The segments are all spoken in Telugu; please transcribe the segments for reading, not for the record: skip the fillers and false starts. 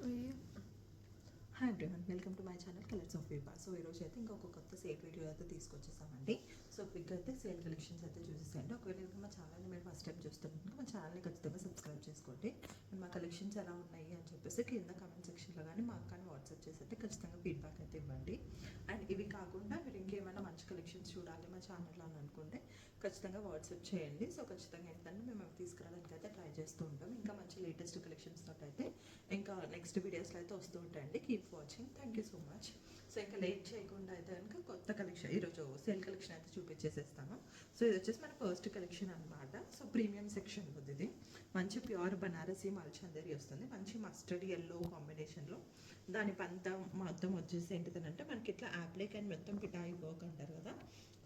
Hi everyone, welcome to my channel colours of Vibha. So ఈరోజు అయితే ఇంకొక కొత్త సేల్ వీడియో అయితే తీసుకొచ్చేసామండి. సో క్విక్ అయితే సేల్ కలెక్షన్స్ అయితే చూసేసేయండి. ఒకవేళ ఇంకా మా ఛానల్ని మీరు ఫస్ట్ టైం చూస్తుంటే మా ఛానల్ని ఖచ్చితంగా సబ్స్క్రైబ్ చేసుకోండి. అండ్ మా కలెక్షన్స్ ఎలా ఉన్నాయి అని చెప్పేసి కింద కామెంట్ సెక్షన్లో కానీ మాకు కానీ వాట్సాప్ చేసి అయితే ఖచ్చితంగా ఫీడ్బ్యాక్ అయితే ఇవ్వండి. అండ్ ఇవి కాకుండా మీరు ఇంకేమైనా మంచి కలెక్షన్స్ చూడాలి మా ఛానల్లో అని అనుకుంటే ఖచ్చితంగా వాట్సాప్ చేయండి. సో ఖచ్చితంగా ఏంటంటే మేము అవి తీసుకురావడానికి అయితే ట్రై చేస్తూ ఉంటాం. ఇంకా మంచి లేటెస్ట్ కలెక్షన్స్ తోటి అయితే ఇంకా నెక్స్ట్ వీడియోస్లో అయితే వస్తూ ఉంటాయండి. Keep watching. Thank you so much. So ఇంకా లేట్ చేయకుండా అయితే కనుక కొత్త కలెక్షన్ ఈరోజు సేల్ కలెక్షన్ అయితే చూపించేసేస్తాను. సో ఇది వచ్చేసి మన ఫస్ట్ కలెక్షన్ అనమాట. సో ప్రీమియం సెక్షన్ ఉంది. ఇది మంచి ప్యూర్ బనారసీ మల్చందేరి వస్తుంది. మంచి మస్టర్డ్ ఎల్లో కాంబినేషన్లో దాని పంత మొత్తం వచ్చేసి ఏంటిదనంటే మనకి ఇట్లా యాప్లిక్ అండ్ మొత్తం పిటాయి వర్క్ అంటారు కదా.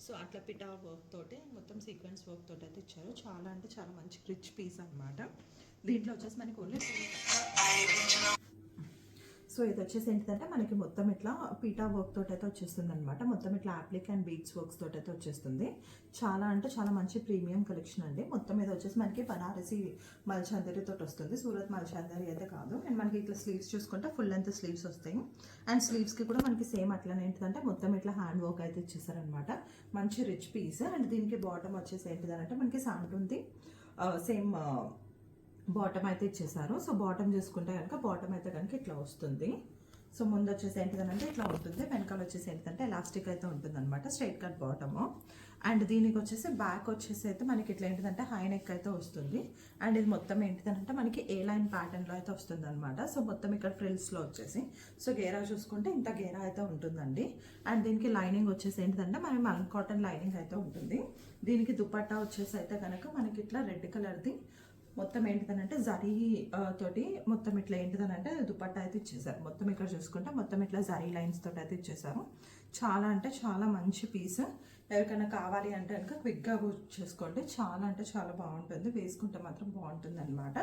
సో అట్లా పిటా వర్క్ తోటి మొత్తం సీక్వెన్స్ వర్క్ తోటి అయితే ఇచ్చారు. చాలా అంటే చాలా మంచి రిచ్ పీస్ అనమాట. దీంట్లో వచ్చేసి మనకి ఓన్లీ సో ఇది వచ్చేసి ఏంటంటే మనకి మొత్తం ఇట్లా పీటా వర్క్ తోటి అయితే వచ్చేస్తుంది అనమాట. మొత్తం ఇట్లా యాప్లిక్ అండ్ బీడ్స్ వర్క్స్ తోటి అయితే వచ్చేస్తుంది. చాలా అంటే చాలా మంచి ప్రీమియం కలెక్షన్ అండి. మొత్తం మీద వచ్చేసి మనకి బనారసి మల్చందరి తోటి వస్తుంది. సూరత్ మల్చందరి అయితే కాదు. అండ్ మనకి ఇట్లా స్లీవ్స్ చూసుకుంటే ఫుల్ లెంత్ స్లీవ్స్ వస్తాయి. అండ్ స్లీవ్స్కి కూడా మనకి సేమ్ అట్లనే ఏంటంటే మొత్తం ఇట్లా హ్యాండ్ వర్క్ అయితే ఇచ్చేసారనమాట. మంచి రిచ్ పీస్. అండ్ దీనికి బాటమ్ వచ్చేసి ఏంటిదంటే మనకి సాంటుంది సేమ్ బాటమ్ అయితే ఇచ్చేసారు. సో బాటమ్ చూసుకుంటే కనుక బాటమ్ అయితే కనుక ఇట్లా వస్తుంది. సో ముందు వచ్చేసి ఏంటిదనంటే ఇట్లా ఉంటుంది. వెనకాల వచ్చేసి ఏంటంటే ఎలాస్టిక్ అయితే ఉంటుంది అనమాట. Straight cut bottom. అండ్ దీనికి వచ్చేసి బ్యాక్ వచ్చేసి అయితే మనకి ఇట్లా ఏంటిదంటే హై నెక్ అయితే వస్తుంది. అండ్ ఇది మొత్తం ఏంటిదంటే మనకి ఏ లైన్ ప్యాటర్న్లో అయితే వస్తుంది అనమాట. సో మొత్తం ఇక్కడ ఫ్రిల్స్లో వచ్చేసి సో గేరా చూసుకుంటే ఇంత గేరా అయితే ఉంటుందండి. అండ్ దీనికి లైనింగ్ వచ్చేసి ఏంటిదంటే మనకి మల్ కాటన్ లైనింగ్ అయితే ఉంటుంది. దీనికి దుపట్టా వచ్చేసి అయితే కనుక మనకి ఇట్లా రెడ్ కలర్ది మొత్తం ఏంటిదనంటే జరీ తోటి మొత్తం ఇట్లా ఏంటిదనంటే దుపట్టా అయితే ఇచ్చేసారు. మొత్తం ఇక్కడ చూసుకుంటే మొత్తం ఇట్లా జరీ లైన్స్ తోటి అయితే ఇచ్చేసారు. చాలా అంటే చాలా మంచి పీస్. ఎవరికైనా కావాలి అంటే కనుక క్విక్గా బుక్ చేసుకోండి. చాలా అంటే చాలా బాగుంటుంది. వేసుకుంటే మాత్రం బాగుంటుంది అనమాట.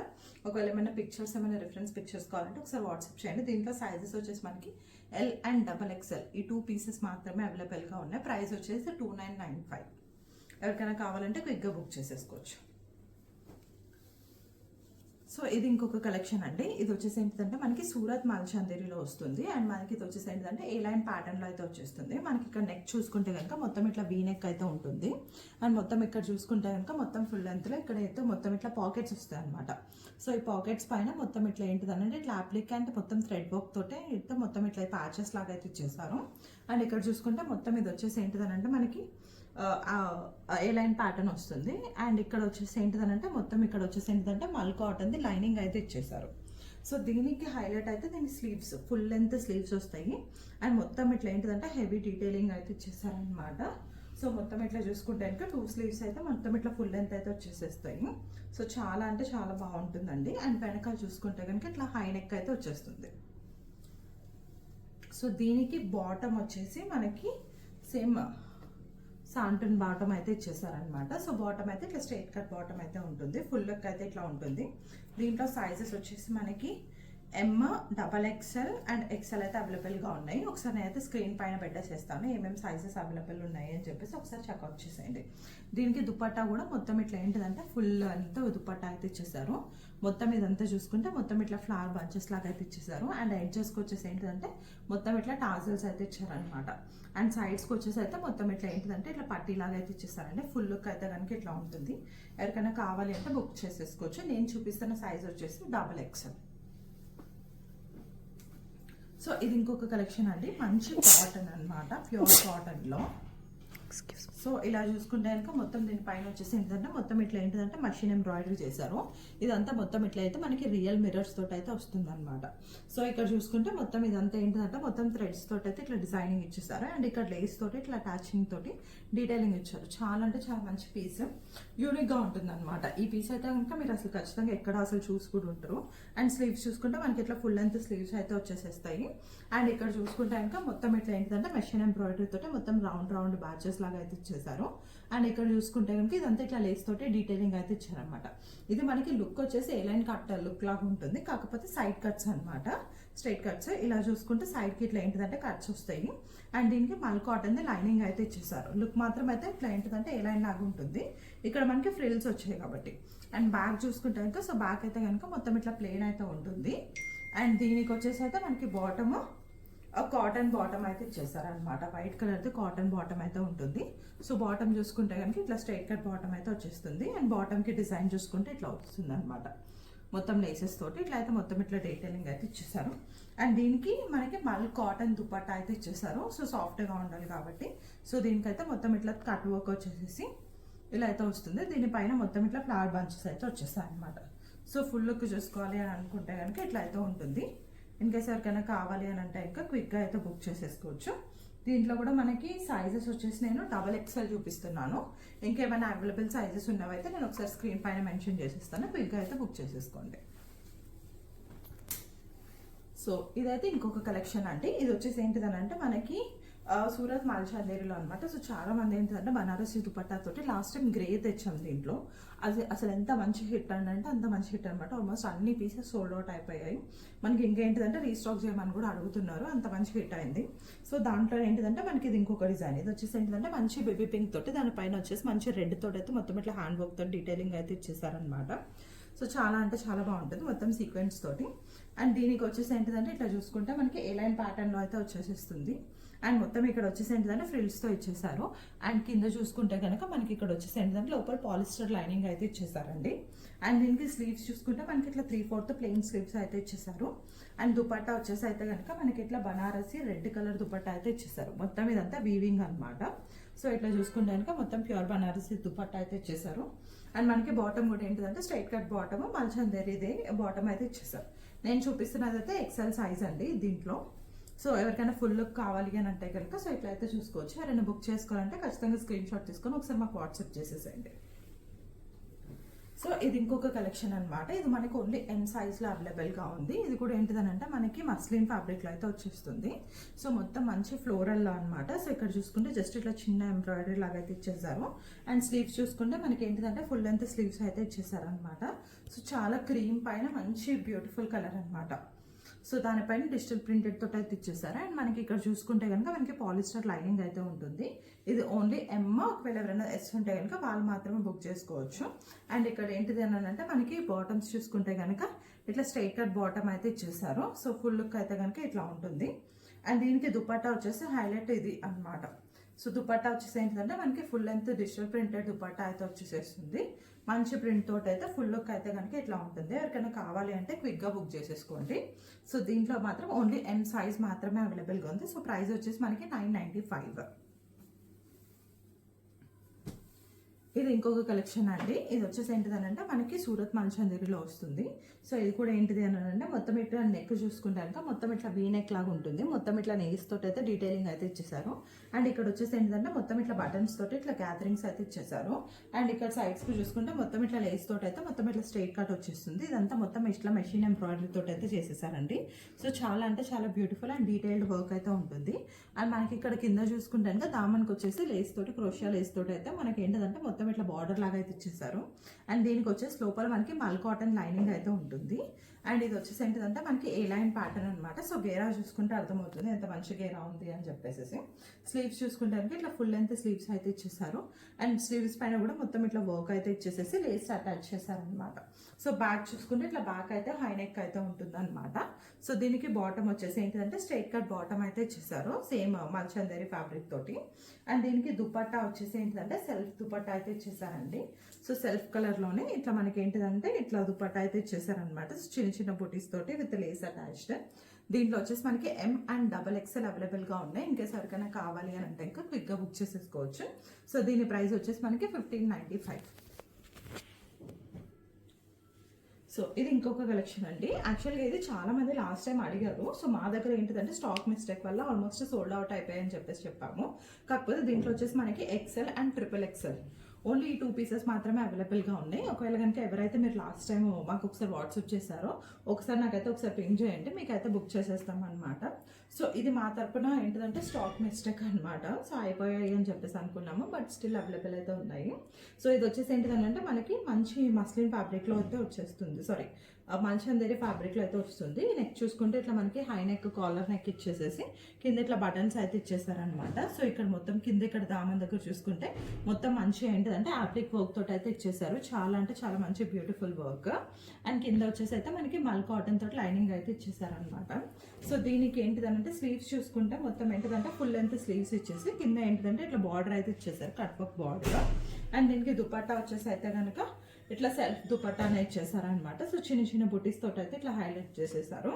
ఒకవేళ ఏమైనా పిక్చర్స్ ఏమైనా రిఫరెన్స్ పిక్చర్స్ కావాలంటే ఒకసారి వాట్సాప్ చేయండి. దీంట్లో సైజెస్ వచ్చేసి మనకి ఎల్ అండ్ XXL ఈ 2 పీసెస్ మాత్రమే అవైలబుల్గా ఉన్నాయి. ప్రైస్ వచ్చేసి 2995. ఎవరికైనా కావాలంటే క్విక్గా బుక్ చేసేసుకోవచ్చు. సో ఇది ఇంకొక కలెక్షన్ అండి. ఇది వచ్చేసి ఏంటంటే మనకి సూరత్ మల్చందేరిలో వస్తుంది. అండ్ మనకి ఇది వచ్చేసి ఏంటంటే ఏ లైన్ ప్యాటర్న్లో అయితే వచ్చేస్తుంది. మనకి ఇక్కడ నెక్ చూసుకుంటే కనుక మొత్తం ఇట్లా వీ నెక్ అయితే ఉంటుంది. అండ్ మొత్తం ఇక్కడ చూసుకుంటే కనుక మొత్తం ఫుల్ లెంత్లో ఇక్కడ అయితే మొత్తం ఇట్లా పాకెట్స్ వస్తాయి అనమాట. సో ఈ పాకెట్స్ పైన మొత్తం ఇట్లా ఏంటిదనంటే ఇట్లా అప్లిక్ అంటే మొత్తం థ్రెడ్ వర్క్ తోటే ఇట్లా మొత్తం ఇట్లా ప్యాచెస్ లాగా అయితే ఇచ్చేసారు. అండ్ ఇక్కడ చూసుకుంటే మొత్తం ఇది వచ్చేసి ఏంటిదనంటే మనకి ఏ లైన్ ప్యాటర్న్ వస్తుంది. అండ్ ఇక్కడ వచ్చేసి ఏంటిదనంటే మొత్తం ఇక్కడ వచ్చేసి ఏంటిదంటే మల్ కాటన్ది లైనింగ్ అయితే ఇచ్చేసారు. సో దీనికి హైలైట్ అయితే దీని స్లీవ్స్ ఫుల్ లెంత్ స్లీవ్స్ వస్తాయి. అండ్ మొత్తం ఇట్లా ఏంటిదంటే హెవీ డీటెయిలింగ్ అయితే ఇచ్చేసారనమాట. సో మొత్తం ఇట్లా చూసుకుంటే కనుక 2 స్లీవ్స్ అయితే మొత్తం ఇట్లా ఫుల్ లెంత్ అయితే వచ్చేసేస్తాయి. సో చాలా అంటే చాలా బాగుంటుందండి. అండ్ వెనకాల చూసుకుంటే కనుక ఇట్లా హై నెక్ అయితే వచ్చేస్తుంది. సో దీనికి బాటమ్ వచ్చేసి మనకి సేమ్ సాంటన్ బాటమ్ అయితే ఇచ్చేసారనమాట. సో బాటమ్ అయితే ఇట్లా స్ట్రైట్ కట్ బాటమ్ అయితే ఉంటుంది. ఫుల్ లుక్ అయితే ఇట్లా ఉంటుంది. దీంట్లో సైజెస్ వచ్చేసి మనకి M, XXL అండ్ XL అయితే అవైలబుల్గా ఉన్నాయి. ఒకసారి నేనైతే స్క్రీన్ పైన పెట్టేసేస్తాను ఏమేమి సైజెస్ అవైలబుల్ ఉన్నాయి అని చెప్పేసి ఒకసారి చెక్అవుట్ చేసేయండి. దీనికి దుపట్టా కూడా మొత్తం ఇట్లా ఏంటిదంటే ఫుల్ అంతా దుపట్టా అయితే ఇచ్చేసారు. మొత్తం ఇదంతా చూసుకుంటే మొత్తం ఇట్లా ఫ్లవర్ బంచెస్ లాగా అయితే ఇచ్చేసారు. అండ్ ఎడ్జెస్కి వచ్చేసి ఏంటిదంటే మొత్తం ఇట్లా టాజల్స్ అయితే ఇచ్చారనమాట. అండ్ సైడ్స్కి వచ్చేసి అయితే మొత్తం ఇట్లా ఏంటిదంటే ఇట్లా పట్టీలాగా అయితే ఇచ్చేసారండి. ఫుల్ లుక్ అయితే కనుక ఇట్లా ఉంటుంది. ఎవరికైనా కావాలి అంటే బుక్ చేసేసుకోవచ్చు. నేను చూపిస్తున్న సైజ్ వచ్చేసి XXL. సో ఇది ఇంకొక కలెక్షన్ అండి. మంచి కాటన్ అనమాట. ప్యూర్ కాటన్లో. సో ఇలా చూసుకుంటే కనుక మొత్తం దీనిపైన వచ్చేసి ఏంటంటే మొత్తం ఇట్లా ఏంటంటే మషిన్ ఎంబ్రాయిడరీ చేశారు. ఇదంతా మొత్తం ఇట్లా అయితే మనకి రియల్ మిర్రర్స్ తోటి అయితే వస్తుంది అనమాట. సో ఇక్కడ చూసుకుంటే మొత్తం ఇదంతా ఏంటంటే మొత్తం థ్రెడ్స్ తోటి అయితే ఇట్లా డిజైనింగ్ ఇచ్చేసారు. అండ్ ఇక్కడ లేస్ తోటి ఇట్లా అటాచింగ్ తోటి డీటెయిలింగ్ ఇచ్చారు. చాలా అంటే చాలా మంచి పీస్. యూనిక్గా ఉంటుంది అనమాట. ఈ పీస్ అయితే కనుక మీరు అసలు ఖచ్చితంగా ఎక్కడ అసలు చూసుకుంటూ ఉంటారు. అండ్ స్లీవ్స్ చూసుకుంటే మనకి ఇట్లా ఫుల్ లెంత్ స్లీవ్స్ అయితే వచ్చేసేస్తాయి. అండ్ ఇక్కడ చూసుకుంటే కనుక మొత్తం ఇట్లా ఏంటంటే మెషిన్ ఎంబ్రాయిడరీ తోటి మొత్తం రౌండ్ రౌండ్ బ్యాచెస్ లాగా అయితే ఇచ్చేసారు. అండ్ ఇక్కడ చూసుకుంటే కనుక ఇదంతా ఇట్లా లేస్ తోటి డీటెయిలింగ్ అయితే ఇచ్చారనమాట. ఇది మనకి లుక్ వచ్చేసి ఏ లైన్ కట్ లుక్ లాగా ఉంటుంది. కాకపోతే సైడ్ కట్స్ అనమాట. Straight cuts. ఇలా చూసుకుంటే సైడ్కి ఇట్లా ఏంటిదంటే కట్స్ వస్తాయి. అండ్ దీనికి మల్ కాటన్ది లైనింగ్ అయితే ఇచ్చేసారు. లుక్ మాత్రం అయితే ఇట్లా ఏంటిదంటే ఏ లైన్ లాగా ఉంటుంది. ఇక్కడ మనకి ఫ్రిల్స్ వచ్చాయి కాబట్టి. అండ్ బ్యాక్ చూసుకుంటే కనుక సో బ్యాక్ అయితే కనుక మొత్తం ఇట్లా ప్లెయిన్ అయితే ఉంటుంది. అండ్ దీనికి వచ్చేసి అయితే మనకి బాటము కాటన్ బాటమ్ అయితే ఇచ్చేస్తారనమాట. వైట్ కలర్ది కాటన్ బాటమ్ అయితే ఉంటుంది. సో బాటమ్ చూసుకుంటే కనుక ఇట్లా స్ట్రైట్ కట్ బాటమ్ అయితే వచ్చేస్తుంది. అండ్ బాటమ్కి డిజైన్ చూసుకుంటే ఇట్లా వస్తుంది అనమాట. మొత్తం లేసెస్ తోటి ఇట్లా అయితే మొత్తం ఇట్లా డీటెయిలింగ్ అయితే ఇచ్చేసారు. అండ్ దీనికి మనకి మళ్ళీ కాటన్ దుపట్టా అయితే ఇచ్చేసారు. సో సాఫ్ట్గా ఉండాలి కాబట్టి. సో దీనికైతే మొత్తం ఇట్లా కట్ వర్క్ వచ్చేసేసి ఇలా అయితే వస్తుంది. దీనిపైన మొత్తం ఇట్లా ఫ్లవర్ బంచెస్ అయితే వచ్చేస్తాయి అనమాట. సో ఫుల్ లుక్ చూసుకోవాలి అని అనుకుంటే కనుక ఇట్లా అయితే ఉంటుంది. ఇన్కేస్ ఎవరికైనా కావాలి అని అంటే ఇంకా క్విక్గా అయితే బుక్ చేసేసుకోవచ్చు. దీంట్లో కూడా మనకి సైజెస్ వచ్చేసి నేను XXL చూపిస్తున్నాను. ఇంకేమైనా అవైలబుల్ సైజెస్ ఉన్నవైతే నేను ఒకసారి స్క్రీన్ పైన మెన్షన్ చేసేస్తాను. క్విక్గా అయితే బుక్ చేసేసుకోండి. సో ఇదైతే ఇంకొక కలెక్షన్ అండి. ఇది వచ్చేసి ఏంటిదని అంటే మనకి సూరత్ మాల్చాందేరిలో అనమాట. సో చాలా మంది ఏంటంటే బనారసి దుపట్టాతోటి లాస్ట్ టైం గ్రే తెచ్చాం. దీంట్లో అసలు ఎంత మంచి హిట్ అంటే అంత మంచి హిట్ అనమాట. ఆల్మోస్ట్ అన్ని పీసెస్ సోల్డ్ అవుట్ అయిపోయాయి. మనకి ఇంకేంటిదంటే రీస్టాక్ చేయమని కూడా అడుగుతున్నారు, అంత మంచి హిట్ అయింది. సో దాంట్లో ఏంటిదంటే మనకి ఇది ఇంకొక డిజైన్. ఇది వచ్చేసి ఏంటిదంటే మంచి బేబీ పింక్ తోటి దానిపైన వచ్చేసి మంచి రెడ్ తోటి అయితే మొత్తం ఇట్లా హ్యాండ్ వర్క్ తోటి డీటెయిలింగ్ అయితే ఇచ్చేసారనమాట. సో చాలా అంటే చాలా బాగుంటుంది మొత్తం సీక్వెన్స్ తోటి. అండ్ దీనికి వచ్చేసి ఏంటిదంటే ఇట్లా చూసుకుంటే మనకి ఏ లైన్ ప్యాటర్న్లో అయితే వచ్చేసిస్తుంది. అండ్ మొత్తం ఇక్కడ వచ్చేసి ఏంటిదంటే ఫ్రిల్స్తో ఇచ్చేసారు. అండ్ కింద చూసుకుంటే కనుక మనకి ఇక్కడ వచ్చేసి ఏంటిదంటే లోపల పాలిస్టర్ లైనింగ్ అయితే ఇచ్చేసారండి. అండ్ దీనికి స్లీవ్స్ చూసుకుంటే మనకి ఇట్లా 3/4 ప్లెయిన్ స్లీవ్స్ అయితే ఇచ్చేసారు. అండ్ దుపట్టా వచ్చేసి అయితే కనుక మనకి ఇట్లా బనారసి రెడ్ కలర్ దుపట్టా అయితే ఇచ్చేసారు. మొత్తం ఇదంతా వీవింగ్ అనమాట. సో ఇట్లా చూసుకుంటే కనుక మొత్తం ప్యూర్ బనారసి దుపట్టా అయితే ఇచ్చేసారు. అండ్ మనకి బాటమ్ కూడా ఏంటిదంటే స్ట్రైట్ కట్ బాటమ్ మల్చందేరిదే బాటమ్ అయితే ఇచ్చేసారు. నేను చూపిస్తున్నది అయితే XL సైజ్ అండి దీంట్లో. సో ఎవరికైనా ఫుల్ లుక్ కావాలి అని అంటే కనుక సో ఇట్లా అయితే చూసుకోవచ్చు. ఎవరైనా బుక్ చేసుకోవాలంటే ఖచ్చితంగా స్క్రీన్ షాట్ తీసుకొని ఒకసారి మాకు వాట్సాప్ చేసేసేయండి. సో ఇది ఇంకొక కలెక్షన్ అనమాట. ఇది మనకి ఓన్లీ M సైజ్లో అవైలబుల్గా ఉంది. ఇది కూడా ఏంటిదనంటే మనకి మస్లిన్ ఫ్యాబ్రిక్లో అయితే వచ్చేస్తుంది. సో మొత్తం మంచి ఫ్లోరల్లో అనమాట. సో ఇక్కడ చూసుకుంటే జస్ట్ ఇట్లా చిన్న ఎంబ్రాయిడరీ లాగా అయితే ఇచ్చేసారు. అండ్ స్లీవ్స్ చూసుకుంటే మనకి ఏంటిదంటే ఫుల్ లెంత్ స్లీవ్స్ అయితే ఇచ్చేసారు అనమాట. సో చాలా క్రీమ్ పైన మంచి బ్యూటిఫుల్ కలర్ అనమాట. సో దానిపైన డిజిటల్ ప్రింటెడ్ తోటి అయితే ఇచ్చేసారు. అండ్ మనకి ఇక్కడ చూసుకుంటే కనుక మనకి పాలిస్టర్ లైనింగ్ అయితే ఉంటుంది. ఇది ఓన్లీ M. ఒకవేళ ఎవరైనా S ఉంటే కనుక వాళ్ళు మాత్రమే బుక్ చేసుకోవచ్చు. అండ్ ఇక్కడ ఏంటిది అని అంటే మనకి బాటమ్స్ చూసుకుంటే కనుక ఇట్లా స్ట్రైట్ కట్ బాటమ్ అయితే ఇచ్చేసారు. సో ఫుల్ లుక్ అయితే కనుక ఇట్లా ఉంటుంది. అండ్ దీనికి దుపట్టా వచ్చేసి హైలైట్ ఇది అనమాట. సో దుపట్టా వచ్చేసి ఏంటంటే మనకి full length digital printed dupatta అయితే వచ్చేసేస్తుంది. మంచి ప్రింట్ తోటి అయితే ఫుల్ లుక్ అయితే కనుక ఇట్లా ఉంటుంది. ఎవరికైనా కావాలి అంటే క్విక్గా బుక్ చేసేసుకోండి. సో దీంట్లో మాత్రం ఓన్లీ M సైజ్ మాత్రమే అవైలబుల్గా ఉంది. సో ప్రైస్ వచ్చేసి మనకి 995. ఇది ఇంకొక కలెక్షన్ అండి. ఇది వచ్చేసి ఏంటిది అంటే మనకి సూరత్ మల్చందేరిలో వస్తుంది. సో ఇది కూడా ఏంటిది అని అంటే మొత్తం ఇట్లా నెక్ చూసుకుంటే కనుక మొత్తం ఇట్లా వీ నెక్ లాగా ఉంటుంది. మొత్తం ఇట్లా నెయిల్స్ తోటి అయితే డీటెయిలింగ్ అయితే ఇచ్చేసారు. అండ్ ఇక్కడ వచ్చేసి ఏంటిదంటే మొత్తం ఇట్లా బటన్స్ తోటి ఇట్లా గ్యాదరింగ్స్ అయితే ఇచ్చేసారు. అండ్ ఇక్కడ సైడ్స్కి చూసుకుంటే మొత్తం ఇట్లా లేస్ తోటి అయితే మొత్తం ఇట్లా స్ట్రైట్ కట్ వచ్చేస్తుంది. ఇదంతా మొత్తం ఇట్లా మెషిన్ ఎంబ్రాయిడరీ తోటి అయితే చేసేసారండి. సో చాలా అంటే చాలా బ్యూటిఫుల్ అండ్ డీటెయిల్డ్ వర్క్ అయితే ఉంటుంది. అండ్ మనకి ఇక్కడ కింద చూసుకుంటే కనుక దామన్కి వచ్చేసి లేస్ తోటి క్రోషియా లేస్ తోటి అయితే మనకి ఏంటంటే మొత్తం ఇట్లా బార్డర్ లాగా అయితే ఇచ్చేసారు. అండ్ దీనికి వచ్చేసి లోపల మనకి మల్ కాటన్ లైనింగ్ అయితే ఉంటుంది. అండ్ ఇది వచ్చేసి ఏంటంటే మనకి ఏ లైన్ ప్యాటర్న్ అనమాట. సో గేరా చూసుకుంటే అర్థమవుతుంది ఎంత మంచి గేరా ఉంది అని చెప్పేసి. స్లీవ్స్ చూసుకుంటే ఇట్లా ఫుల్ లెంత్ స్లీవ్స్ అయితే ఇచ్చేసారు. అండ్ స్లీవ్స్ పైన కూడా మొత్తం ఇట్లా వర్క్ అయితే ఇచ్చేసేసి లేస్ అటాచ్ చేశారనమాట. సో బ్యాక్ చూసుకుంటే ఇట్లా బ్యాక్ అయితే హై నెక్ అయితే ఉంటుంది అనమాట. సో దీనికి బాటమ్ వచ్చేసి ఏంటంటే స్ట్రైట్ కట్ బాటమ్ అయితే ఇచ్చేసారు సేమ్ మల్చందేరి ఫ్యాబ్రిక్ తోటి. అండ్ దీనికి దుపట్టా వచ్చేసి ఏంటంటే సెల్ఫ్ దుపట్టా అయితే ఇచ్చేసారండి. సో సెల్ఫ్ కలర్లోనే ఇట్లా మనకి ఏంటిదంటే ఇట్లా దుపట్టా అయితే ఇచ్చేసారనమాట. చిన్న చిన్న బుటీస్ తోటి విత్ లేస్ అటాచ్డ్. దీంట్లో వచ్చేసి మనకి M అండ్ XXL అవైలబుల్గా ఉన్నాయి. ఇంకేస్ ఎవరికైనా కావాలి అని అంటే ఇంకా క్విక్గా బుక్ చేసేసుకోవచ్చు. సో దీని ప్రైస్ వచ్చేసి మనకి 1595. సో ఇది ఇంకొక కలెక్షన్ అండి. యాక్చువల్గా ఇది చాలా మంది లాస్ట్ టైం అడిగారు. సో మా దగ్గర ఏంటిదంటే స్టాక్ మిస్టేక్ వల్ల ఆల్మోస్ట్ సోల్డ్ అవుట్ అయిపోయాయని చెప్పేసి చెప్పాము. కాకపోతే దీంట్లో వచ్చేసి మనకి XL అండ్ XXL ఓన్లీ ఈ 2 పీసెస్ మాత్రమే అవైలబుల్గా ఉన్నాయి. ఒకవేళ కనుక ఎవరైతే మీరు లాస్ట్ టైం మాకు ఒకసారి వాట్సాప్ చేశారో ఒకసారి నాకైతే ఒకసారి పింక్ చేయండి, మీకైతే బుక్ చేసేస్తాం అనమాట. సో ఇది మా తరపున ఏంటిదంటే స్టాక్ మిస్టేక్ అనమాట. సో అయిపోయాయి అని చెప్పేసి అనుకున్నాము, బట్ స్టిల్ అవైలబుల్ అయితే ఉన్నాయి. సో ఇది వచ్చేసి ఏంటిదంటే మనకి మంచి మస్లిన్ ఫ్యాబ్రిక్లో అయితే వచ్చేస్తుంది. సారీ మల్చందేరి ఫ్యాబ్రిక్లో అయితే వస్తుంది. నెక్ చూసుకుంటే ఇట్లా మనకి హై నెక్ కాలర్ నెక్ ఇచ్చేసేసి కింద ఇట్లా బటన్స్ అయితే ఇచ్చేసారనమాట. సో ఇక్కడ మొత్తం కింద ఇక్కడ దామన్ దగ్గర చూసుకుంటే మొత్తం మంచి ఏంటిదంటే యాప్లిక్ వర్క్ తోటి అయితే ఇచ్చేసారు. చాలా అంటే చాలా మంచి బ్యూటిఫుల్ వర్క్. అండ్ కింద వచ్చేసి అయితే మనకి మల్ కాటన్ తోటి లైనింగ్ అయితే ఇచ్చేసారనమాట. సో దీనికి ఏంటిదంటే స్లీవ్స్ చూసుకుంటే మొత్తం ఏంటిదంటే ఫుల్ లెంత్ స్లీవ్స్ ఇచ్చేసి కింద ఏంటిదంటే ఇట్లా బార్డర్ అయితే ఇచ్చేసారు, కట్ వర్క్ బార్డర్. అండ్ దీనికి దుపట్టా వచ్చేసి అయితే కనుక ఇట్లా సెల్ఫ్ దుపట్టానే ఇచ్చేసారనమాట. సో చిన్న చిన్న బుటీస్ తోటి అయితే ఇట్లా హైలైట్ చేసేసారు.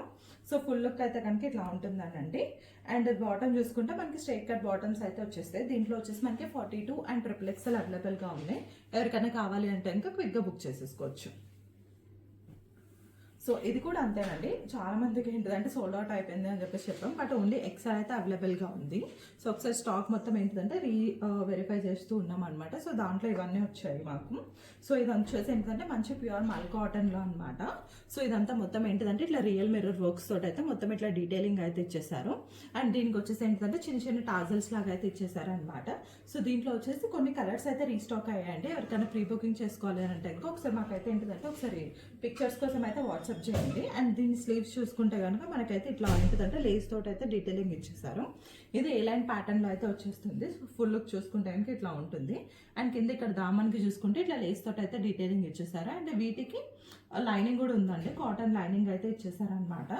సో ఫుల్ లుక్ అయితే కనుక ఇట్లా ఉంటుందనండి. అండ్ బాటమ్ చూసుకుంటే మనకి స్ట్రైట్ కట్ బాటమ్స్ అయితే వచ్చేస్తాయి. దీంట్లో వచ్చేసి మనకి 42 అండ్ XXL అవైలబుల్గా ఉన్నాయి. ఎవరికైనా కావాలి అంటే ఇంకా క్విక్గా బుక్ చేసేసుకోవచ్చు. సో ఇది కూడా అంతేనండి, చాలా మందికి ఏంటిదంటే సోల్డ్ అవుట్ అయిపోయింది అని చెప్పేసి చెప్పాం, బట్ ఓన్లీ ఎక్స్ఎల్ అయితే అవైలబుల్గా ఉంది. సో ఒకసారి స్టాక్ మొత్తం ఏంటిదంటే వెరిఫై చేస్తూ ఉన్నాం అనమాట. సో దాంట్లో ఇవన్నీ వచ్చాయి మాకు. సో ఇది వచ్చేసి ఏంటంటే మంచి ప్యూర్ మల్ కాటన్లో అనమాట. సో ఇదంతా మొత్తం ఏంటిదంటే ఇట్లా రియల్ మిర్రర్ వర్క్స్ తోటి అయితే మొత్తం ఇట్లా డీటెయిలింగ్ అయితే ఇచ్చేసారు. అండ్ దీనికి వచ్చేసి ఏంటంటే చిన్న చిన్న టాజల్స్ లాగా అయితే ఇచ్చేసారు అనమాట. సో దీంట్లో వచ్చేసి కొన్ని కలర్స్ అయితే రీస్టాక్ అయ్యాయండి. ఎవరికైనా ప్రీ బుకింగ్ చేసుకోవాలి అని అంటే ఇంకా ఒకసారి మాకైతే ఏంటిదంటే ఒకసారి పిక్చర్స్ కోసం అయితే వాట్సాప్ చేయండి. అండ్ దీని స్లీవ్స్ చూసుకుంటే కనుక మనకైతే ఇట్లా ఏంటిదంటే లేస్ తోటి అయితే డీటెయిలింగ్ ఇచ్చేసారు. ఇది ఏ లైన్ ప్యాటర్న్లో అయితే వచ్చేస్తుంది. ఫుల్ లుక్ చూసుకుంటే కనుక ఇట్లా ఉంటుంది. అండ్ కింద ఇక్కడ దామన్కి చూసుకుంటే ఇట్లా లేస్ తోటి అయితే డీటెయిలింగ్ ఇచ్చేసారు. అండ్ వీటికి లైనింగ్ కూడా ఉందండి, కాటన్ లైనింగ్ అయితే ఇచ్చేసారు అనమాట.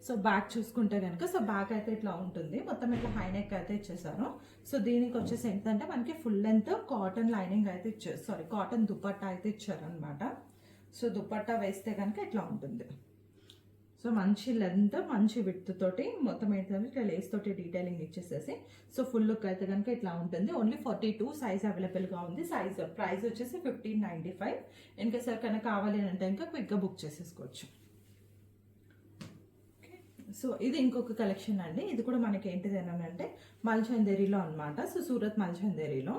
సో బ్యాక్ చూసుకుంటే కనుక సో బ్యాక్ అయితే ఇట్లా ఉంటుంది, మొత్తం ఇట్లా హై నెక్ అయితే ఇచ్చేసారు. సో దీనికి వచ్చేసి ఏంటంటే మనకి ఫుల్ లెంత్ కాటన్ లైనింగ్ అయితే ఇచ్చారు, కాటన్ దుపట్టా అయితే ఇచ్చారు అనమాట. సో దుపట్టా వేస్తే కనుక ఇట్లా ఉంటుంది. సో మంచి లెంత్ మంచి విడ్త్ తోటి మొత్తం ఏంటంటే ఇట్లా లేస్ తోటి డీటెయిలింగ్ ఇచ్చేసేసి సో ఫుల్ లుక్ అయితే కనుక ఇట్లా ఉంటుంది. ఓన్లీ 42 సైజ్ అవైలబుల్గా ఉంది. సైజ్ ప్రైస్ వచ్చేసి 1595. ఇన్కేస్ ఎవరికైనా కావాలి అంటే ఇంకా క్విక్గా బుక్ చేసేసుకోవచ్చు. సో ఇది ఇంకొక కలెక్షన్ అండి. ఇది కూడా మనకి ఏంటిది అంటే మల్చందేరిలో అనమాట. సో సూరత్ మల్చందేరిలో.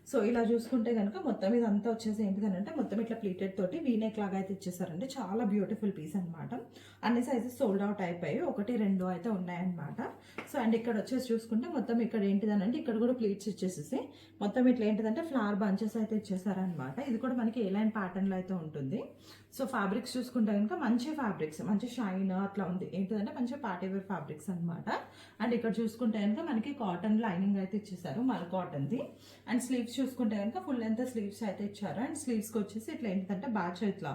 సో ఇలా చూసుకుంటే కనుక మొత్తం ఇదంతా వచ్చేసి ఏంటిదనంటే మొత్తం ఇట్లా ప్లీటెడ్ తోటి వీనెక్ లాగా అయితే ఇచ్చేసారండి. చాలా బ్యూటిఫుల్ పీస్ అనమాట. అన్ని సైజెస్ సోల్డ్ అవుట్ అయిపోయి 1, 2 అయితే ఉన్నాయన్నమాట. సో అండ్ ఇక్కడ వచ్చేసి చూసుకుంటే మొత్తం ఇక్కడ ఏంటిదనంటే ఇక్కడ కూడా ప్లీట్స్ ఇచ్చేసేసి మొత్తం ఇట్లా ఏంటిదంటే ఫ్లవర్ బంచెస్ అయితే ఇచ్చేసారనమాట. ఇది కూడా మనకి ఏ లైన్ ప్యాటర్న్లో అయితే ఉంటుంది. సో ఫ్యాబ్రిక్స్ చూసుకుంటే కనుక మంచి ఫ్యాబ్రిక్స్, మంచి షైన్ అట్లా ఉంది. ఏంటిదంటే మంచి పార్టీవేర్ ఫ్యాబ్రిక్స్ అనమాట. అండ్ ఇక్కడ చూసుకుంటే కనుక మనకి కాటన్ లైనింగ్ అయితే ఇచ్చేసారు, మల్ కాటన్ది. అండ్ స్లీవ్స్ చూసుకుంటే కనుక ఫుల్ లెంత్ స్లీవ్స్ అయితే ఇచ్చారు. అండ్ స్లీవ్స్కి వచ్చేసి ఇట్లా ఏంటిదంటే బ్యాచ్ ఇట్లా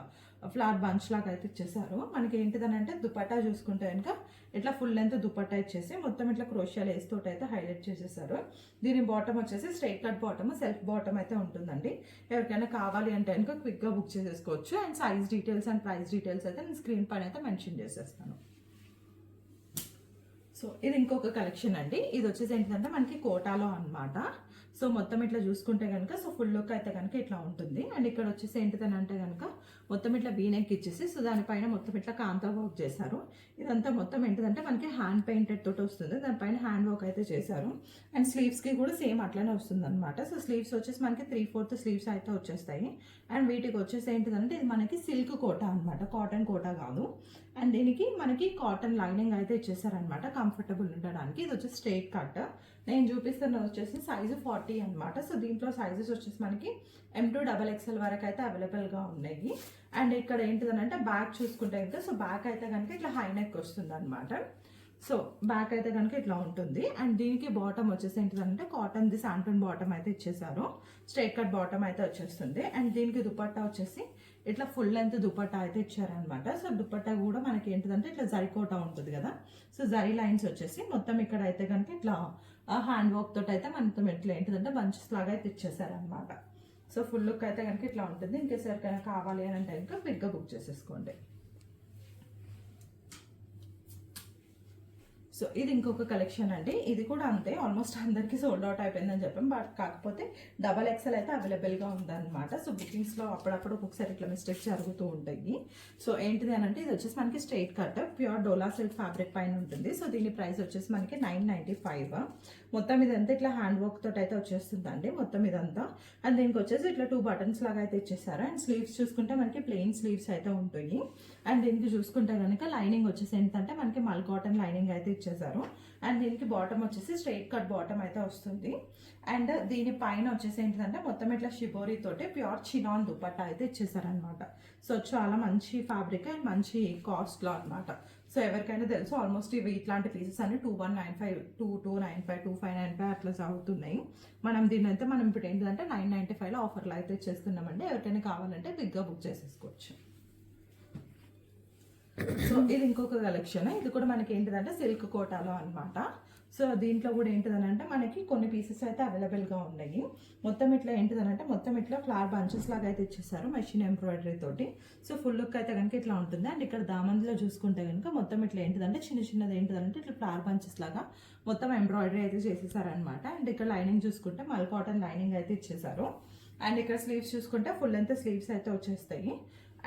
ఫ్లవర్ బంచ్ లాగా అయితే ఇచ్చేసారు. మనకి ఏంటిదనంటే దుపట్టా చూసుకుంటే కనుక ఇట్లా ఫుల్ లెంత్ దుపట్టా ఇచ్చేసి మొత్తం ఇట్లా క్రోషియా లేస్ తోటి అయితే హైలైట్ చేసేసారు. దీని బాటమ్ వచ్చేసి straight cut bottom, self bottom అయితే ఉంటుందండి. ఎవరికైనా కావాలి అంటే కనుక క్విక్గా బుక్ చేసేసుకోవచ్చు. And size details and price details అయితే నేను స్క్రీన్ పైన అయితే మెన్షన్ చేసేస్తాను. సో ఇది ఇంకొక కలెక్షన్ అండి. ఇది వచ్చేసి ఏంటంటే మనకి కోటాలో అనమాట. సో మొత్తం ఇట్లా చూసుకుంటే కనుక సో ఫుల్ లుక్ అయితే కనుక ఇట్లా ఉంటుంది. అండ్ ఇక్కడ వచ్చేసి ఏంటిదని అంటే కనుక మొత్తం ఇట్లా వీనెక్ ఇచ్చేసి సో దానిపైన మొత్తం ఇట్లా కాంతా వర్క్ చేశారు. ఇదంతా మొత్తం ఏంటిదంటే మనకి హ్యాండ్ పెయింటెడ్ తోటి వస్తుంది, దానిపైన హ్యాండ్ వర్క్ అయితే చేశారు. అండ్ స్లీవ్స్కి కూడా సేమ్ అట్లనే వస్తుంది అనమాట. సో స్లీవ్స్ వచ్చేసి మనకి 3/4 స్లీవ్స్ అయితే వచ్చేస్తాయి. అండ్ వీటికి వచ్చేసి ఏంటిదంటే ఇది మనకి సిల్క్ కోటా అనమాట, కాటన్ కోటా కాదు. అండ్ దీనికి మనకి కాటన్ లైనింగ్ అయితే ఇచ్చేసారనమాట కంఫర్టబుల్ ఉండడానికి. ఇది వచ్చేసి స్ట్రైట్ కట్. నేను చూపిస్తున్న వచ్చేసి సైజు 40 అనమాట. సో దీంట్లో సైజెస్ వచ్చేసి మనకి M to XXL వరకు అయితే అవైలబుల్గా ఉన్నాయి. అండ్ ఇక్కడ ఏంటిదనంటే బ్యాక్ చూసుకుంటే కనుక సో బ్యాక్ అయితే కనుక ఇట్లా హై నెక్ వస్తుంది అనమాట. సో బ్యాక్ అయితే కనుక ఇట్లా ఉంటుంది. అండ్ దీనికి బాటమ్ వచ్చేసి ఏంటిదంటే కాటన్ది శాంటన్ బాటమ్ అయితే ఇచ్చేసారు, స్ట్రైట్ కట్ బాటమ్ అయితే వచ్చేస్తుంది. అండ్ దీనికి దుపట్టా వచ్చేసి ఇట్లా ఫుల్ లెంత్ దుపట్టా అయితే ఇచ్చారనమాట. సో దుపట్టా కూడా మనకి ఏంటిదంటే ఇట్లా జరీ కోటా ఉంటుంది కదా, సో జరీ లైన్స్ వచ్చేసి మొత్తం ఇక్కడ అయితే కనుక ఇట్లా హ్యాండ్ వర్క్ తోటి అయితే మనతో ఇట్లా ఏంటిదంటే బంచెస్ లాగా అయితే ఇచ్చేసారనమాట. సో ఫుల్ లుక్ అయితే కనుక ఇట్లా ఉంటుంది. ఇంకేస్ ఎవరికైనా కావాలి అని అంటే కనుక క్విక్గా బుక్ చేసేసుకోండి. సో ఇది ఇంకొక కలెక్షన్ అండి. ఇది కూడా అంతే, ఆల్మోస్ట్ అందరికీ సోల్డ్ అవుట్ అయిపోయిందని చెప్పాం, బట్ కాకపోతే XXL అయితే అవైలబుల్గా ఉందన్నమాట. సో బుకింగ్స్లో అప్పుడప్పుడు ఒక్కొక్కసారి ఇట్లా మిస్టేక్స్ జరుగుతూ ఉంటాయి. సో ఏంటిది అని అంటే ఇది వచ్చేసి మనకి స్ట్రైట్ కట్ ప్యూర్ డోలా సిల్క్ ఫ్యాబ్రిక్ పైన ఉంటుంది. సో దీని ప్రైస్ వచ్చేసి మనకి 995. మొత్తం ఇదంతా ఇట్లా హ్యాండ్ వర్క్ తోటి అయితే వచ్చేస్తుందండి మొత్తం ఇదంతా. అండ్ దీనికి వచ్చేసి ఇట్లా 2 బటన్స్ లాగా అయితే ఇచ్చేసారు. అండ్ స్లీవ్స్ చూసుకుంటే మనకి ప్లెయిన్ స్లీవ్స్ అయితే ఉంటాయి. అండ్ దీనికి చూసుకుంటే కనుక లైనింగ్ వచ్చేసి ఏంటంటే మనకి మల్ కాటన్ లైనింగ్ అయితే ఇచ్చేసారు. అండ్ దీనికి బాటమ్ వచ్చేసి స్ట్రైట్ కట్ బాటమ్ అయితే వస్తుంది. అండ్ దీని పైన వచ్చేసి ఏంటంటే మొత్తం ఇట్లా షిబోరీ తోటి ప్యూర్ చినాన్ దుపట్టా అయితే ఇచ్చేసారనమాట. సో చాలా మంచి ఫ్యాబ్రిక్ అండ్ మంచి కాస్ట్లో అనమాట. సో ఎవరికైనా తెలుసు ఆల్మోస్ట్ ఇవి ఇట్లాంటి పీసెస్ అన్ని 2195, 2295, 2595 అట్లా సాగుతున్నాయి. మనం దీని అయితే మనం ఇప్పుడు ఏంటంటే 995లో ఆఫర్లో అయితే ఇచ్చేస్తున్నామండి. ఎవరికైనా కావాలంటే బిగ్గా బుక్ చేసేసుకోవచ్చు. సో ఇది ఇంకొక కలెక్షన్. ఇది కూడా మనకి ఏంటిదంటే సిల్క్ కోటాలో అనమాట. సో దీంట్లో కూడా ఏంటిదనంటే మనకి కొన్ని పీసెస్ అయితే అవైలబుల్గా ఉన్నాయి. మొత్తం ఇట్లా ఏంటిదనంటే మొత్తం ఇట్లా ఫ్లవర్ బంచెస్ లాగా అయితే ఇచ్చేసారు మెషిన్ ఎంబ్రాయిడరీ తోటి. సో ఫుల్ లుక్ అయితే కనుక ఇట్లా ఉంటుంది. అండ్ ఇక్కడ దామందిలో చూసుకుంటే కనుక మొత్తం ఇట్లా ఏంటిదంటే చిన్న చిన్నది ఏంటిదంటే ఇట్లా ఫ్లవర్ బంచెస్ లాగా మొత్తం ఎంబ్రాయిడరీ అయితే చేసేసారనమాట. అండ్ ఇక్కడ లైనింగ్ చూసుకుంటే మల్ కాటన్ లైనింగ్ అయితే ఇచ్చేసారు. అండ్ ఇక్కడ స్లీవ్స్ చూసుకుంటే ఫుల్ లెంత్ స్లీవ్స్ అయితే వచ్చేస్తాయి.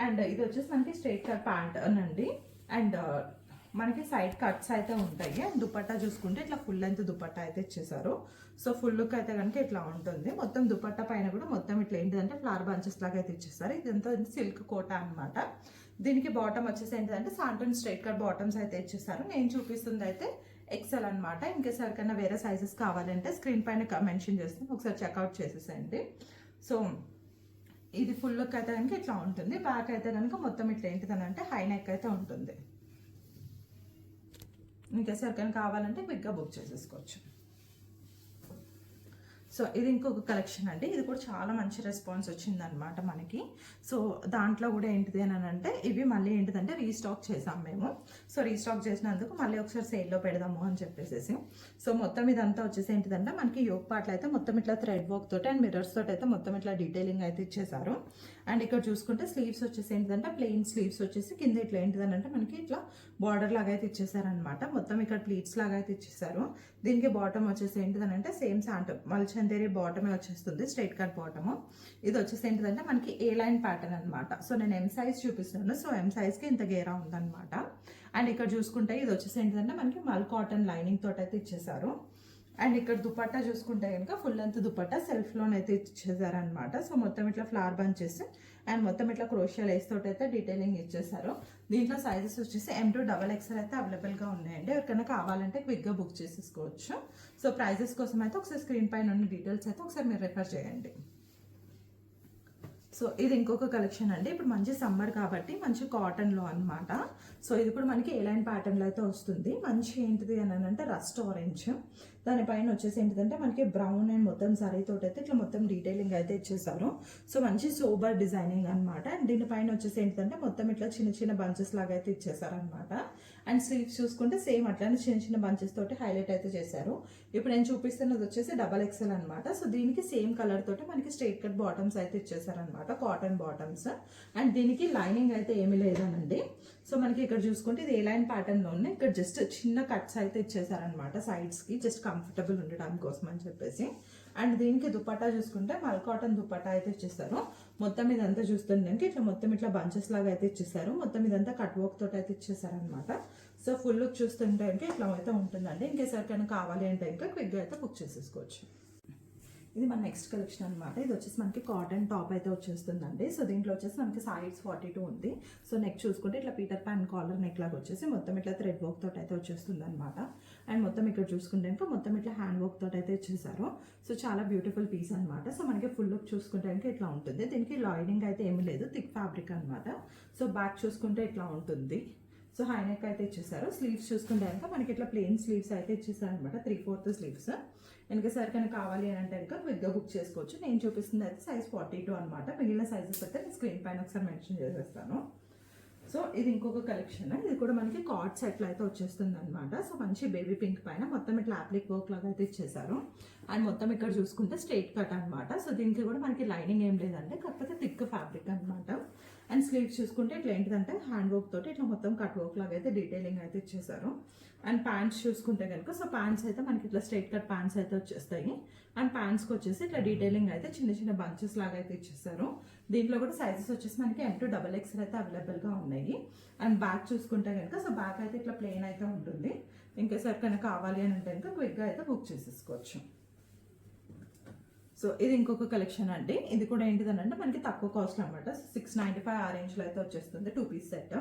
అండ్ ఇది వచ్చేసి మనకి స్ట్రైట్ కట్ ప్యాంట్ అండి. అండ్ మనకి సైడ్ కట్స్ అయితే ఉంటాయి. అండ్ దుపట్టా చూసుకుంటే ఇట్లా ఫుల్ లెంత్ దుపట్టా అయితే ఇచ్చేసారు. సో ఫుల్ లుక్ అయితే కనుక ఇట్లా ఉంటుంది. మొత్తం దుపట్టా పైన కూడా మొత్తం ఇట్లా ఏంటిదంటే ఫ్లవర్ బంచెస్ లాగా అయితే ఇచ్చేస్తారు. ఇదంతా సిల్క్ కోటా అనమాట. దీనికి బాటమ్ వచ్చేసి ఏంటంటే సాంటన్ స్ట్రైట్ కట్ బాటమ్స్ అయితే ఇచ్చేసారు. నేను చూపిస్తుంది అయితే ఎక్సెల్ అనమాట. ఇంకేస్ ఎవరికైనా వేరే సైజెస్ కావాలంటే స్క్రీన్ పైన మెన్షన్ చేస్తాను, ఒకసారి చెక్అవుట్ చేసేసేయండి. సో ఇది ఫుల్ లుక్ అయితే కనుక ఇట్లా ఉంటుంది. బ్యాక్ అయితే కనుక మొత్తం ఇట్లా ఏంటిదనంటే హై నెక్ అయితే ఉంటుంది. ఇంకెసరికైనా కావాలంటే క్విక్గా బుక్ చేసేసుకోవచ్చు. సో ఇది ఇంకొక కలెక్షన్ అండి. ఇది కూడా చాలా మంచి రెస్పాన్స్ వచ్చిందనమాట మనకి. సో దాంట్లో కూడా ఏంటిది అని అంటే ఇవి మళ్ళీ ఏంటిదంటే రీస్టాక్ చేసాం మేము. సో రీస్టాక్ చేసినందుకు మళ్ళీ ఒకసారి సేల్లో పెడదాము అని చెప్పేసి. సో మొత్తం ఇదంతా వచ్చేసి ఏంటిదంటే మనకి యోగ్ పార్ట్లు అయితే మొత్తం ఇట్లా థ్రెడ్ వర్క్ తోటి అండ్ మిర్రర్స్ తోటి అయితే మొత్తం ఇట్లా డీటెయిలింగ్ అయితే ఇచ్చేసారు. అండ్ ఇక్కడ చూసుకుంటే స్లీవ్స్ వచ్చేసి ఏంటిదంటే ప్లెయిన్ స్లీవ్స్ వచ్చేసి కింద ఇట్లా ఏంటిదనంటే మనకి ఇట్లా బార్డర్ లాగా అయితే ఇచ్చేసారనమాట. మొత్తం ఇక్కడ ప్లీట్స్ లాగా అయితే ఇచ్చేసారు. దీనికి బాటమ్ వచ్చేసి ఏంటిదనంటే సేమ్ శాంట్ మల్చందేరి బాటమే వచ్చేస్తుంది, స్ట్రైట్ కట్ బాటము. ఇది వచ్చేసి ఏంటిదంటే మనకి ఏ లైన్ ప్యాటర్న్ అనమాట. సో నేను ఎం సైజ్ చూపిస్తున్నాను. సో ఎం సైజ్కి ఇంత గేరా ఉందన్నమాట. అండ్ ఇక్కడ చూసుకుంటే ఇది వచ్చేసి ఏంటిదంటే మనకి మల్ కాటన్ లైనింగ్ తోటి అయితే ఇచ్చేసారు. అండ్ ఇక్కడ దుపట్టా చూసుకుంటే కనుక ఫుల్ లెంత్ దుపట్టా సెల్ఫ్లోనైతే ఇచ్చేసారనమాట. సో మొత్తం ఇట్లా ఫ్లవర్ బంచెస్ అండ్ మొత్తం ఇట్లా క్రోషియా లేస్ తోటి అయితే డీటెయిలింగ్ ఇచ్చేసారు. దీంట్లో సైజెస్ వచ్చేసి M2 XXL అయితే అవైలబుల్గా ఉన్నాయండి. ఎవరికైనా కావాలంటే క్విక్గా బుక్ చేసేసుకోవచ్చు. సో ప్రైజెస్ కోసం అయితే ఒకసారి స్క్రీన్ పైన ఉన్న డీటెయిల్స్ అయితే ఒకసారి మీరు రెఫర్ చేయండి. సో ఇది ఇంకొక కలెక్షన్ అండి. ఇప్పుడు మంచి సమ్మర్ కాబట్టి మంచి కాటన్లో అనమాట. సో ఇది కూడా మనకి ఏ లైన్ ప్యాటర్న్లో అయితే వస్తుంది. మంచి ఏంటిది అని అంటే రస్ట్ ఆరెంజ్, దానిపైన వచ్చేసి ఏంటిదంటే మనకి బ్రౌన్ అండ్ మొత్తం సారీ తోటి అయితే ఇట్లా మొత్తం డీటెయిలింగ్ అయితే ఇచ్చేసారు. సో మంచి సోబర్ డిజైనింగ్ అనమాట. అండ్ దీనిపైన వచ్చేసి ఏంటిదంటే మొత్తం ఇట్లా చిన్న చిన్న బంచెస్ లాగా అయితే ఇచ్చేసారనమాట. అండ్ స్లీవ్స్ చూసుకుంటే సేమ్ అట్లానే చిన్న చిన్న బంచెస్ తోటి హైలైట్ అయితే చేశారు. ఇప్పుడు నేను చూపిస్తున్నది వచ్చేసి XXL అనమాట. సో దీనికి సేమ్ కలర్ తోటి మనకి స్ట్రైట్ కట్ బాటమ్స్ అయితే ఇచ్చేసారనమాట, కాటన్ బాటమ్స్. అండ్ దీనికి లైనింగ్ అయితే ఏమీ లేదనండి. సో మనకి ఇక్కడ చూసుకుంటే ఇది ఏ లైన్ ప్యాటర్న్లో ఉన్నాయి. ఇక్కడ జస్ట్ చిన్న కట్స్ అయితే ఇచ్చేసారనమాట సైడ్స్కి, జస్ట్ కంఫర్టబుల్ ఉండడానికి కోసం అని చెప్పేసి. అండ్ దీనికి దుపట్టా చూసుకుంటే మల్ కాటన్ దుపట్టా అయితే ఇచ్చేస్తారు. మొత్తం ఇదంతా చూస్తుండడానికి ఇట్లా మొత్తం ఇట్లా బంచెస్ లాగా అయితే ఇచ్చేసారు. మొత్తం ఇదంతా కట్ వర్క్ తోటి అయితే ఇచ్చేసారనమాట. సో ఫుల్ లుక్ చూస్తుంటే ఇంకా ఇట్లా అయితే ఉంటుందండి. ఇంకేసరికైనా కావాలి అంటే ఇంకా క్విక్గా అయితే బుక్ చేసేసుకోవచ్చు. ఇది మన నెక్స్ట్ కలెక్షన్ అనమాట. ఇది వచ్చేసి మనకి కాటన్ టాప్ అయితే వచ్చేస్తుందండి. సో దీంట్లో వచ్చేసి మనకి సైడ్స్ 42 ఉంది. సో నెక్ చూసుకుంటే ఇట్లా పీటర్ ప్యాన్ కాలర్ నెక్ లాగా వచ్చేసి మొత్తం ఇట్లా థ్రెడ్ వర్క్ తోటి అయితే వచ్చేస్తుంది అనమాట. అండ్ మొత్తం ఇక్కడ చూసుకుంటే ఇంకా మొత్తం ఇట్లా హ్యాండ్ వర్క్ తోటి అయితే ఇచ్చేసారు. సో చాలా బ్యూటిఫుల్ పీస్ అనమాట. సో మనకి ఫుల్ లుక్ చూసుకుంటే ఇంకా ఇట్లా ఉంటుంది. దీనికి లైనింగ్ అయితే ఏమీ లేదు, థిక్ ఫ్యాబ్రిక్ అనమాట. సో బ్యాక్ చూసుకుంటే ఇట్లా ఉంటుంది. సో హై నెక్ అయితే ఇచ్చేసారు. స్లీవ్స్ చూసుకుంటే కనుక మనకి ఇట్లా ప్లెయిన్ స్లీవ్స్ అయితే ఇచ్చేసారు అనమాట, 3/4 స్లీవ్స్. ఇంకసరికైనా కావాలి అని అంటే కనుక క్విక్గా బుక్ చేసుకోవచ్చు. నేను చూపిస్తుంది అయితే సైజ్ 42 అనమాట. మిగిలిన సైజెస్ అయితే నేను స్క్రీన్ పైన ఒకసారి మెన్షన్ చేసేస్తాను. సో ఇది ఇంకొక కలెక్షన్. ఇది కూడా మనకి కార్డ్ సెట్లో అయితే వచ్చేస్తుంది అనమాట. సో మంచి బేబీ పింక్ పైన మొత్తం ఇట్లా అప్లిక్ వర్క్ లాగా అయితే ఇచ్చేసారు. అండ్ మొత్తం ఇక్కడ చూసుకుంటే స్ట్రైట్ కట్ అనమాట. సో దీనికి కూడా మనకి లైనింగ్ ఏం లేదంటే కాకపోతే థిక్ ఫ్యాబ్రిక్ అనమాట. అండ్ స్లీవ్స్ చూసుకుంటే ఇట్లా ఏంటిదంటే హ్యాండ్ వర్క్ తోటి ఇట్లా మొత్తం కట్ వర్క్ లాగా అయితే డీటెయిలింగ్ అయితే ఇచ్చేసారు. అండ్ ప్యాంట్స్ చూసుకుంటే కనుక సో ప్యాంట్స్ అయితే మనకి ఇట్లా స్ట్రైట్ కట్ ప్యాంట్స్ అయితే వచ్చేస్తాయి. అండ్ ప్యాంట్స్కి వచ్చేసి ఇట్లా డీటెయిలింగ్ అయితే చిన్న చిన్న బంచెస్ లాగా అయితే ఇచ్చేసారు. దీంట్లో కూడా సైజెస్ వచ్చేసి మనకి M2 XXL అయితే అవైలబుల్గా ఉన్నాయి. అండ్ బ్యాక్ చూసుకుంటే కనుక సో బ్యాక్ అయితే ఇట్లా ప్లెయిన్ అయితే ఉంటుంది. ఇంకేసరికైనా కావాలి అని అంటే కనుక క్విక్గా అయితే బుక్ చేసేసుకోవచ్చు. సో ఇది ఇంకొక కలెక్షన్ అండి. ఇది కూడా ఏంటిదనంటే మనకి తక్కువ కాస్ట్ అనమాట. 695 ఆ రేంజ్లో అయితే వచ్చేస్తుంది 2 పీస్ సెట్.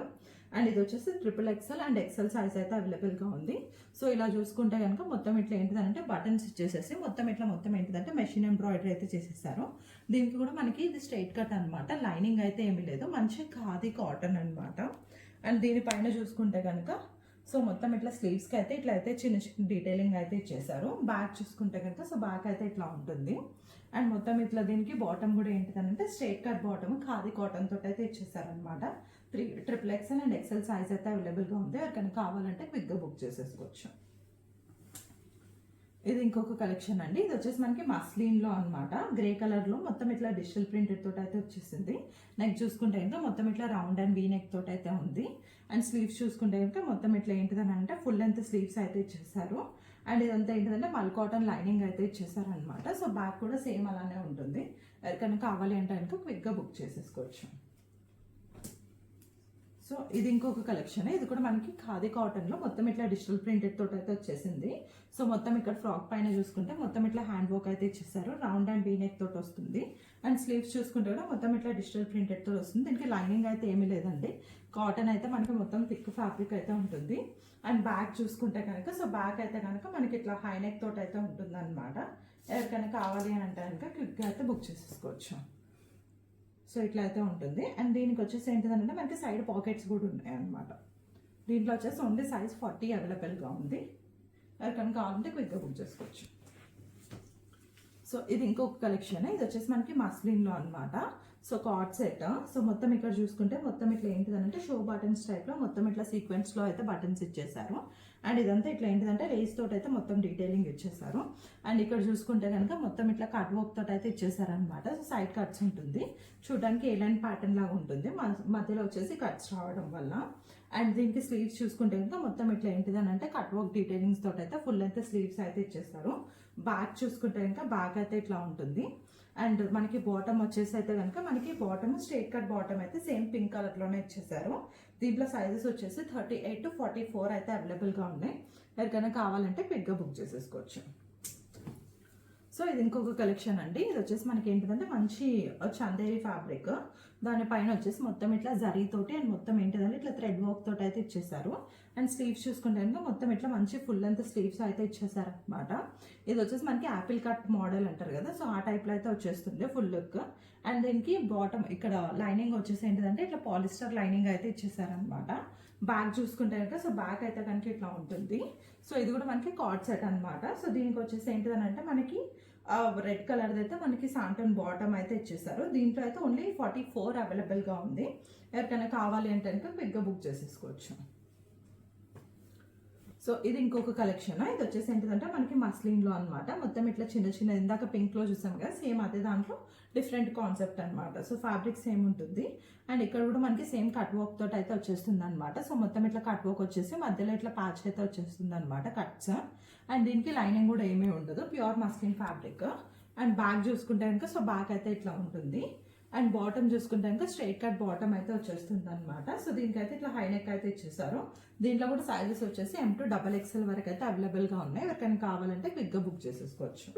అండ్ ఇది వచ్చేసి XXL అండ్ XL సైజ్ అయితే అవైలబుల్గా ఉంది. సో ఇలా చూసుకుంటే కనుక మొత్తం ఇట్లా ఏంటిదంటే బటన్స్ ఇచ్చేసేసి మొత్తం ఏంటిదంటే మెషిన్ ఎంబ్రాయిడరీ అయితే చేసేసారు. దీనికి కూడా మనకి ఇది స్ట్రైట్ కట్ అనమాట. లైనింగ్ అయితే ఏమీ లేదు, మంచి ఖాదీ కాటన్ అనమాట. అండ్ దీనిపైన చూసుకుంటే కనుక సో మొత్తం ఇట్లా స్లీవ్స్కి అయితే ఇట్లా అయితే చిన్న చిన్న డీటెయిలింగ్ అయితే ఇచ్చేసారు. బ్యాక్ చూసుకుంటే కనుక సో బ్యాక్ అయితే ఇట్లా ఉంటుంది. అండ్ మొత్తం ఇట్లా దీనికి బాటమ్ కూడా ఏంటిదనంటే straight cut bottom khadi cotton తోటి అయితే ఇచ్చేసారనమాట. XXL అండ్ XL సైజ్ అయితే అవైలబుల్గా ఉంది. ఎవరికైనా కావాలంటే క్విక్గా బుక్ చేసేసుకోవచ్చు. ఇది ఇంకొక కలెక్షన్ అండి. ఇది వచ్చేసి మనకి మస్లిన్లో అనమాట. గ్రే కలర్లో మొత్తం ఇట్లా డిజిటల్ ప్రింటెడ్ తోటి అయితే వచ్చేసింది. నెక్ చూసుకుంటే ఇంకా మొత్తం ఇట్లా రౌండ్ అండ్ వీ నెక్ తోటి అయితే ఉంది. అండ్ స్లీవ్స్ చూసుకుంటే ఇంకా మొత్తం ఇట్లా ఏంటిదని అంటే ఫుల్ లెంత్ స్లీవ్స్ అయితే ఇచ్చేసారు. అండ్ ఇదంతా ఏంటిదంటే మల్ కాటన్ లైనింగ్ అయితే ఇచ్చేసారనమాట. సో బ్యాక్ కూడా సేమ్ అలానే ఉంటుంది. ఎవరికైనా కావాలి అంటే కనుక క్విక్గా బుక్ చేసేసుకోవచ్చు. సో ఇది ఇంకొక కలెక్షన్. ఇది కూడా మనకి ఖాదీ కాటన్లో మొత్తం ఇట్లా డిజిటల్ ప్రింటెడ్ తోటి అయితే వచ్చేసింది. సో మొత్తం ఇక్కడ ఫ్రాక్ పైన చూసుకుంటే మొత్తం ఇట్లా హ్యాండ్ వర్క్ అయితే ఇచ్చేసారు. రౌండ్ అండ్ వీ నెక్ తోటి వస్తుంది. అండ్ స్లీవ్స్ చూసుకుంటే కూడా మొత్తం ఇట్లా డిజిటల్ ప్రింటెడ్ తోటి వస్తుంది. దీనికి లైనింగ్ అయితే ఏమీ లేదండి. కాటన్ అయితే మనకి మొత్తం థిక్ ఫ్యాబ్రిక్ అయితే ఉంటుంది. అండ్ బ్యాక్ చూసుకుంటే కనుక సో బ్యాక్ అయితే కనుక మనకి ఇట్లా హై నెక్ తోటి అయితే ఉంటుంది అనమాట. ఎవరికైనా కావాలి అని అంటే కనుక క్విక్గా అయితే బుక్ చేసేసుకోవచ్చు. సో ఇట్లా అయితే ఉంటుంది. అండ్ దీనికి వచ్చేసి ఏంటిదంటే మనకి సైడ్ పాకెట్స్ కూడా ఉన్నాయి అనమాట. దీంట్లో వచ్చేసి ఓన్లీ సైజ్ 40 అవైలబుల్గా ఉంది. ఎవరికైనా కావాలంటే క్విక్గా బుక్ చేసుకోవచ్చు. సో ఇది ఇంకొక కలెక్షన్. ఇది వచ్చేసి మనకి మస్లిన్లో అనమాట. So card set. సో మొత్తం ఇక్కడ చూసుకుంటే మొత్తం ఇట్లా ఏంటిదంటే షో బటన్స్ టైప్లో మొత్తం ఇట్లా సీక్వెన్స్లో అయితే బటన్స్ ఇచ్చేసారు. అండ్ ఇదంతా ఇట్లా ఏంటిదంటే లేస్ తోటి అయితే మొత్తం డీటెయిలింగ్ ఇచ్చేసారు. అండ్ ఇక్కడ చూసుకుంటే కనుక మొత్తం ఇట్లా కట్ వర్క్ తోటి అయితే ఇచ్చేసారనమాట. సో సైడ్ కట్స్ ఉంటుంది. చూడడానికి ఏలైన్ ప్యాటర్న్ లాగా ఉంటుంది. మధ్యలో వచ్చేసి కట్స్ రావడం వల్ల. అండ్ దీనికి స్లీవ్స్ చూసుకుంటే కనుక మొత్తం ఇట్లా ఏంటిదని అంటే కట్ వర్క్ డీటెయిలింగ్స్ తోటి అయితే ఫుల్ లెంత్ స్లీవ్స్ అయితే ఇచ్చేస్తారు. బ్యాక్ చూసుకుంటే కనుక బ్యాక్ అయితే ఇట్లా ఉంటుంది. అండ్ మనకి బాటమ్ వచ్చేసి అయితే కనుక మనకి బాటమ్ స్ట్రైట్ కట్ బాటమ్ అయితే సేమ్ పింక్ కలర్లోనే ఇచ్చేసారు. దీంట్లో సైజెస్ వచ్చేసి 38 to 44 అయితే అవైలబుల్గా ఉన్నాయి. ఎవరికైనా కావాలంటే క్విక్గా బుక్ చేసేసుకోవచ్చు. సో ఇది ఇంకొక కలెక్షన్ అండి. ఇది వచ్చేసి మనకి ఏంటిదంటే మంచి చందేరి ఫ్యాబ్రిక్. దానిపైన వచ్చేసి మొత్తం ఇట్లా జరీతోటి అండ్ మొత్తం ఏంటిదంటే ఇట్లా థ్రెడ్ వర్క్ తోటి అయితే ఇచ్చేసారు. అండ్ స్లీవ్స్ చూసుకుంటే కనుక మొత్తం ఇట్లా మంచి ఫుల్ లెంత్ స్లీవ్స్ అయితే ఇచ్చేసారు అనమాట. ఇది వచ్చేసి మనకి యాపిల్ కట్ మోడల్ అంటారు కదా, సో ఆ టైప్లో అయితే వచ్చేస్తుంది ఫుల్ లుక్. అండ్ దీనికి బాటమ్ ఇక్కడ లైనింగ్ వచ్చేసి ఏంటిదంటే ఇట్లా పాలిస్టర్ లైనింగ్ అయితే ఇచ్చేసారనమాట. బ్యాక్ చూసుకుంటే కనుక సో బ్యాక్ అయితే కనుక ఇట్లా ఉంటుంది. సో ఇది కూడా మనకి కార్డ్ సెట్ అనమాట. సో దీనికి వచ్చేసి ఏంటిదని అంటే మనకి రెడ్ కలర్ అయితే మనకి సాంటన్ బాటమ్ అయితే ఇచ్చేసారు. దీంట్లో అయితే ఓన్లీ 44 అవైలబుల్గా ఉంది. ఎవరికైనా కావాలి అంటే కనుక క్విక్గా బుక్ చేసేసుకోవచ్చు. సో ఇది ఇంకొక కలెక్షన్. ఇది వచ్చేసి ఏంటిదంటే మనకి మస్లిన్లో అనమాట. మొత్తం ఇట్లా చిన్న చిన్న ఇందాక పింక్లో చూసాం కదా, సేమ్ అదే దాంట్లో డిఫరెంట్ కాన్సెప్ట్ అనమాట. సో ఫ్యాబ్రిక్ సేమ్ ఉంటుంది. అండ్ ఇక్కడ కూడా మనకి సేమ్ కట్ వర్క్ తోటి అయితే వచ్చేస్తుంది అనమాట. సో మొత్తం ఇట్లా కట్ వర్క్ వచ్చేసి మధ్యలో ఇట్లా ప్యాచ్ అయితే వచ్చేస్తుంది అనమాట కట్స్. అండ్ దీనికి లైనింగ్ కూడా ఏమీ ఉండదు, pure muslin fabric. And back చూసుకుంటే కనుక సో బ్యాక్ అయితే ఇట్లా ఉంటుంది. అండ్ బాటమ్ చూసుకుంటే కనుక స్ట్రైట్ కట్ బాటమ్ అయితే వచ్చేస్తుంది అనమాట. సో దీనికైతే ఇట్లా హై నెక్ అయితే ఇచ్చేసారు. దీంట్లో కూడా సైజెస్ వచ్చేసి M to XXL వరకు అయితే అవైలబుల్గా ఉన్నాయి. ఎవరికైనా కావాలంటే క్విక్గా బుక్ చేసేసుకోవచ్చు.